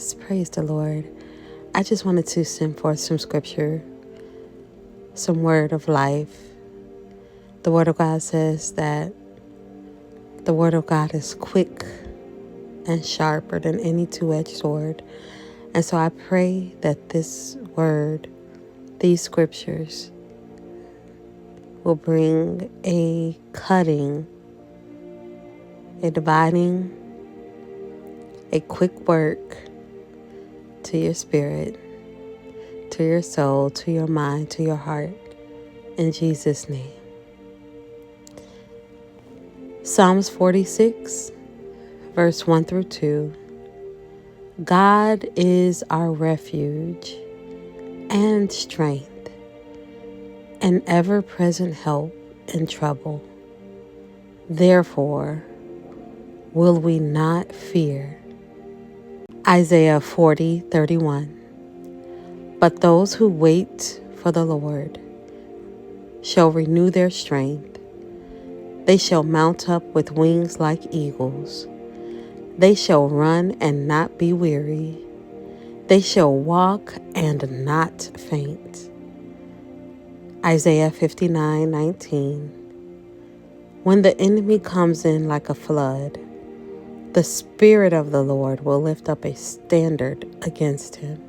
Praise the Lord. I just wanted to send forth some scripture, some word of life. The word of God says that the word of God is quick and sharper than any two-edged sword. And so I pray that this word, these scriptures, will bring a cutting, a dividing, a quick work to your spirit, to your soul, to your mind, to your heart, in Jesus' name. Psalms 46, verse 1 through 2. God is our refuge and strength, an ever-present help in trouble. Therefore, will we not fear? Isaiah 40:31. But those who wait for the Lord shall renew their strength. They shall mount up with wings like eagles. They shall run and not be weary. They shall walk and not faint. Isaiah 59:19. When the enemy comes in like a flood, the Spirit of the Lord will lift up a standard against him.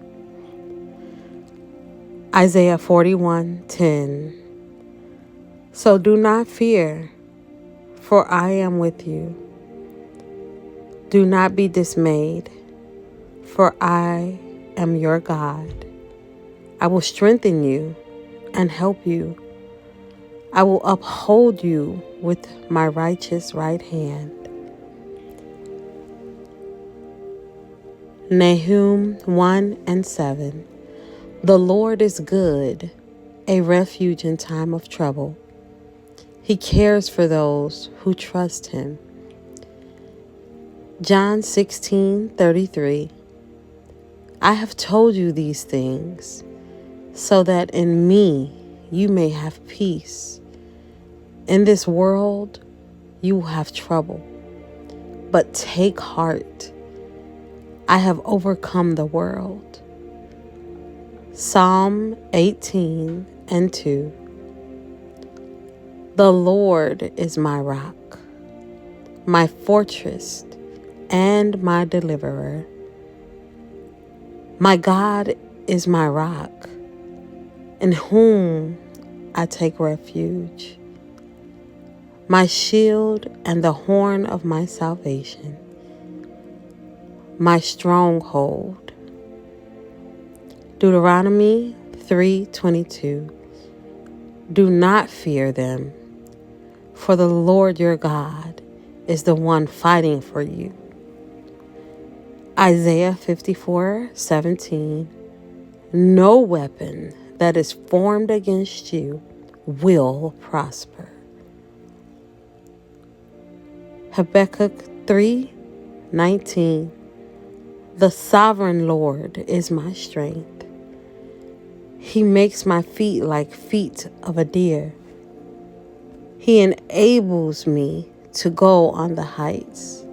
Isaiah 41:10. So do not fear, for I am with you. Do not be dismayed, for I am your God. I will strengthen you and help you. I will uphold you with my righteous right hand. Nahum 1:7. The Lord is good, a refuge in time of trouble. He cares for those who trust him. John 16:33. I have told you these things so that in me you may have peace. In this world you will have trouble, but take heart. I have overcome the world. Psalm 18:2. The Lord is my rock, my fortress, and my deliverer. My God is my rock, in whom I take refuge, my shield and the horn of my salvation, my stronghold. Deuteronomy 3:22. Do not fear them, for the Lord your God is the one fighting for you. Isaiah 54:17. No weapon that is formed against you will prosper. Habakkuk 3:19. The sovereign Lord is my strength. He makes my feet like feet of a deer. He enables me to go on the heights.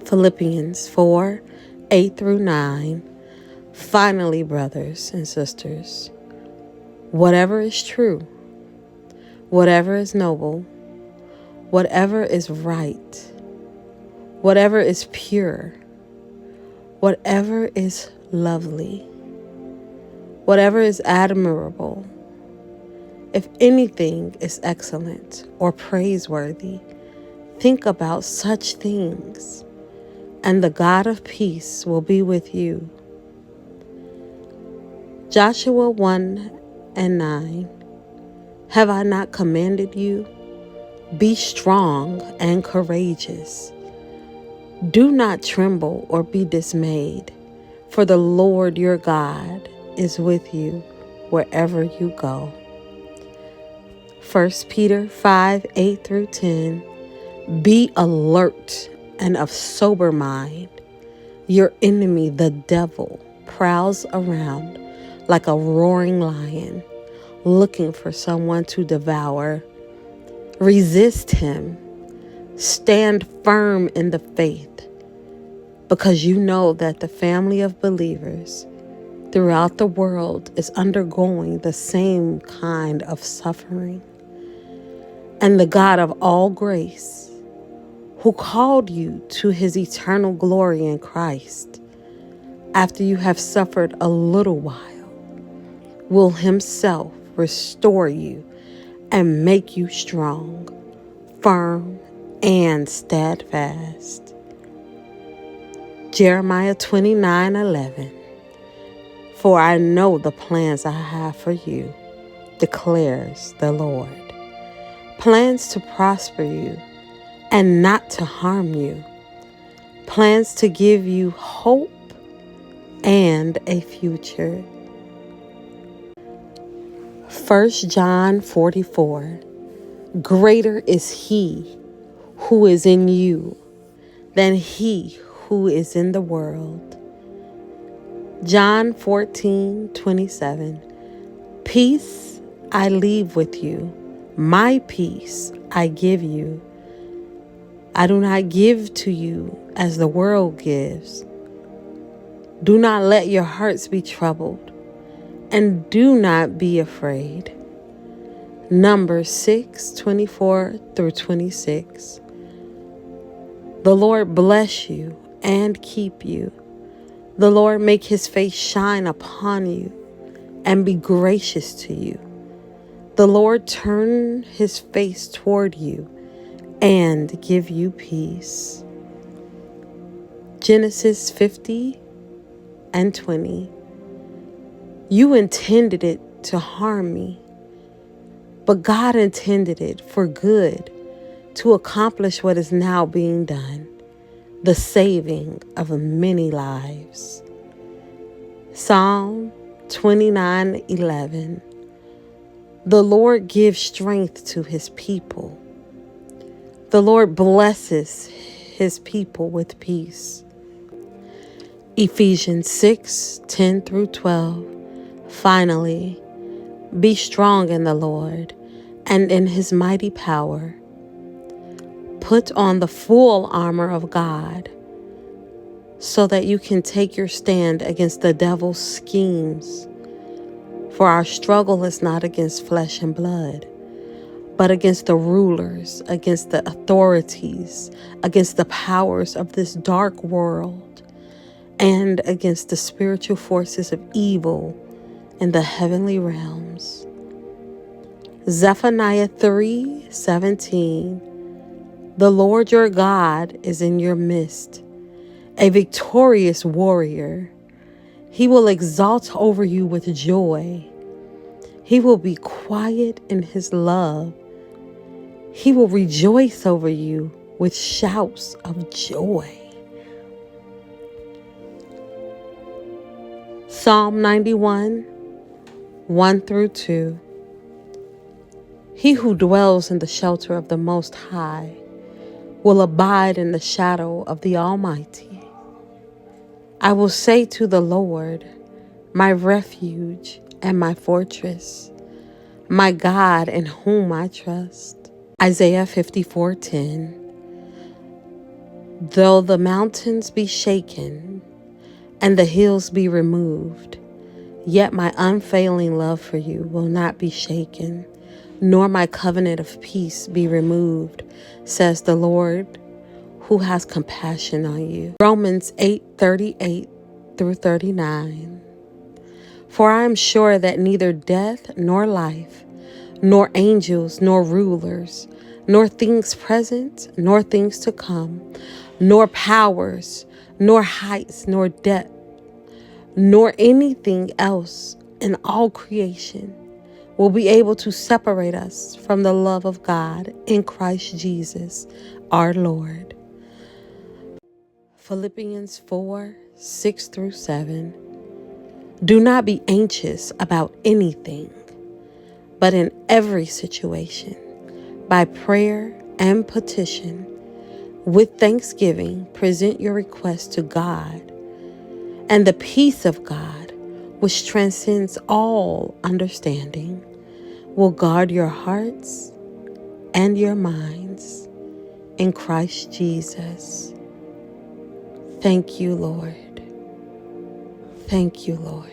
Philippians 4:8-9. Finally, brothers and sisters, whatever is true, whatever is noble, whatever is right, whatever is pure, whatever is lovely, whatever is admirable, if anything is excellent or praiseworthy, think about such things, and the God of peace will be with you. Joshua 1:9. Have I not commanded you? Be strong and courageous. Do not tremble or be dismayed, for the Lord your God is with you wherever you go. 1 Peter 5:8-10. Be alert and of sober mind. Your enemy, the devil, prowls around like a roaring lion, looking for someone to devour. Resist him. Stand firm in the faith. because you know that the family of believers throughout the world is undergoing the same kind of suffering. And the God of all grace, who called you to his eternal glory in Christ, after you have suffered a little while, will himself restore you and make you strong, firm, and steadfast. Jeremiah 29:11. For I know the plans I have for you, declares the Lord. Plans to prosper you and not to harm you. Plans to give you hope and a future. 1 John 44. Greater is he who is in you than he who is in the world. John 14:27. Peace I leave with you, my peace I give you. I do not give to you as the world gives. Do not let your hearts be troubled, and do not be afraid. Numbers 6:24-26. The Lord bless you and keep you. The Lord make his face shine upon you and be gracious to you. The Lord turn his face toward you and give you peace. Genesis 50:20. You intended it to harm me, but God intended it for good, to accomplish what is now being done, the saving of many lives. Psalm 29:11. The Lord gives strength to his people. The Lord blesses his people with peace. Ephesians 6:10-12. Finally, be strong in the Lord and in his mighty power. Put on the full armor of God so that you can take your stand against the devil's schemes. For our struggle is not against flesh and blood, but against the rulers, against the authorities, against the powers of this dark world, and against the spiritual forces of evil in the heavenly realms. Zephaniah 3:17. The Lord your God is in your midst, a victorious warrior. He will exalt over you with joy. He will be quiet in his love. He will rejoice over you with shouts of joy. Psalm 91:1-2. He who dwells in the shelter of the Most High will abide in the shadow of the Almighty. I will say to the Lord, my refuge and my fortress, my God in whom I trust. Isaiah 54:10. Though the mountains be shaken and the hills be removed, yet my unfailing love for you will not be shaken, nor my covenant of peace be removed, says the Lord, who has compassion on you. Romans 8:38-39. For I am sure that neither death nor life, nor angels nor rulers, nor things present nor things to come, nor powers, nor heights, nor depth, nor anything else in all creation will be able to separate us from the love of God in Christ Jesus, our Lord. Philippians 4:6-7. Do not be anxious about anything, but in every situation, by prayer and petition, with thanksgiving, present your requests to God, and the peace of God, which transcends all understanding, will guard your hearts and your minds in Christ Jesus. Thank you, Lord. Thank you, Lord.